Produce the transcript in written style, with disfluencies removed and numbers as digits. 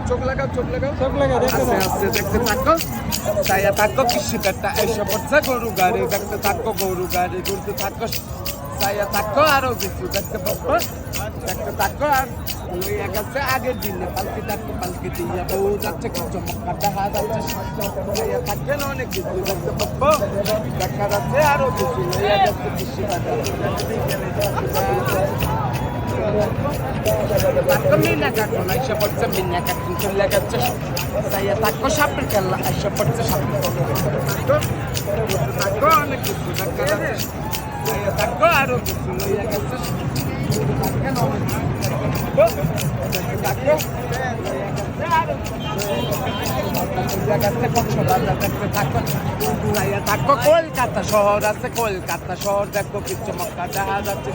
চোখ লাগাও আস্তে আস্তে দেখতে থাকো ছায়া থাকো কৃষিকারটা এসে পড়ছে গরু গাড়ি দেখতে থাকো গরু গাড়ি ঘুরতে থাকো ছায়া থাকো আরো কিছু দেখতে পাবো দেখতে থাকো আর লইয়া গেছে আগের দিনে পালকি থাকো পালকি দিয়ে বউ যাচ্ছে কিছু মক্কা দেখা যাচ্ছে ছায়া থাকবে না অনেক কিছু দেখতে পাবো দেখা যাচ্ছে আরো কিছু লইয়া গেছে কৃষিকারটা Takko minna kakon Aisha portsa minna kakon Kulla gacce Saya takko shapir kalla Aisha portsa shapir Takko onek kusu Takko gacce Saya takko aro kusu Loya gacce Takko Saya takko Kolkata শহর আছে কলকাতা শহর দেখো কিছু মক্কা দেখা যাচ্ছে